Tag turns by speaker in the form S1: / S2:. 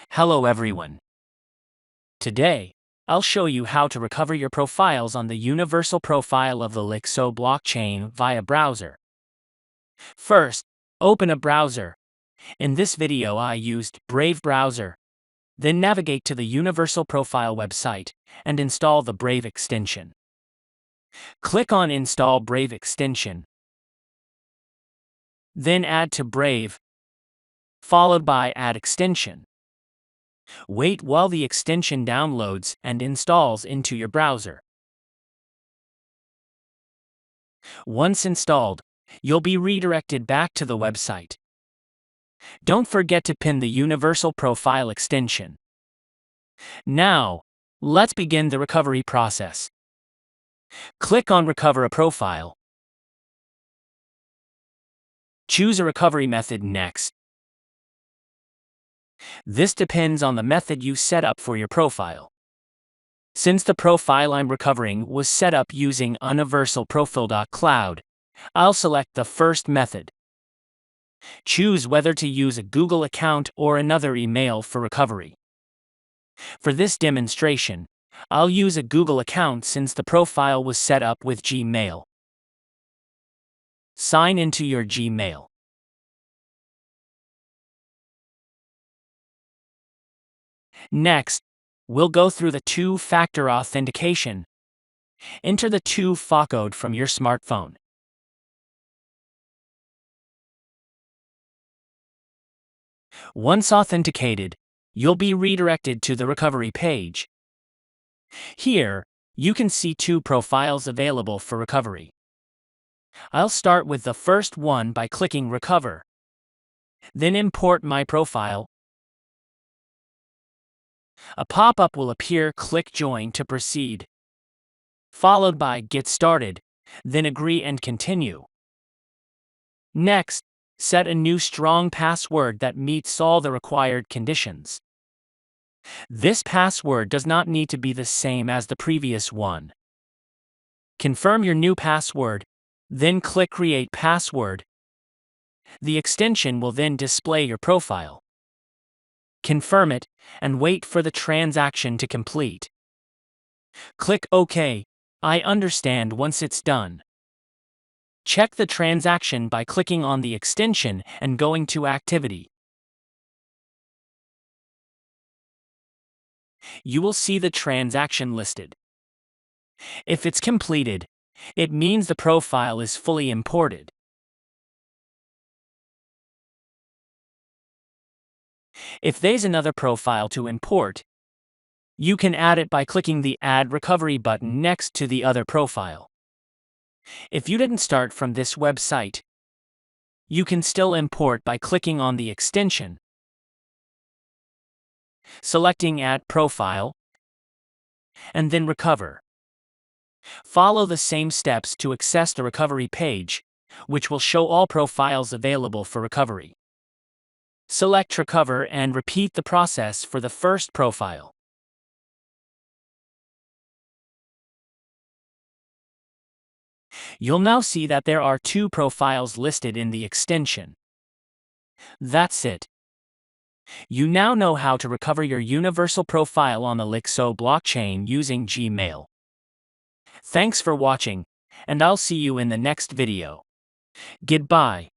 S1: Hello everyone. Today, I'll show you how to recover your profiles on the universal profile of the LUKSO blockchain via browser. First, open a browser. In this video I used Brave browser. Then navigate to the universal profile website and install the Brave extension. Click on Install Brave extension. Then Add to Brave, followed by Add extension. Wait while the extension downloads and installs into your browser. Once installed, you'll be redirected back to the website. Don't forget to pin the Universal Profile extension. Now, let's begin the recovery process. Click on Recover a Profile. Choose a recovery method next. This depends on the method you set up for your profile. Since the profile I'm recovering was set up using universalprofile.cloud, I'll select the first method. Choose whether to use a Google account or another email for recovery. For this demonstration, I'll use a Google account since the profile was set up with Gmail. Sign into your Gmail. Next, we'll go through the two-factor authentication. Enter the 2FA code from your smartphone. Once authenticated, you'll be redirected to the recovery page. Here, you can see two profiles available for recovery. I'll start with the first one by clicking Recover. Then import my profile. A pop-up will appear. Click Join to proceed, followed by Get Started, then Agree and Continue. Next, set a new strong password that meets all the required conditions. This password does not need to be the same as the previous one. Confirm your new password, then click Create Password. The extension will then display your profile. Confirm it and wait for the transaction to complete. Click OK. I understand once it's done. Check the transaction by clicking on the extension and going to Activity. You will see the transaction listed. If it's completed, it means the profile is fully imported. If there's another profile to import, you can add it by clicking the Add Recovery button next to the other profile. If you didn't start from this website, you can still import by clicking on the extension, selecting Add Profile, and then Recover. Follow the same steps to access the recovery page, which will show all profiles available for recovery. Select Recover and repeat the process for the first profile. You'll now see that there are two profiles listed in the extension. That's it. You now know how to recover your universal profile on the LUKSO blockchain using Gmail. Thanks for watching, and I'll see you in the next video. Goodbye.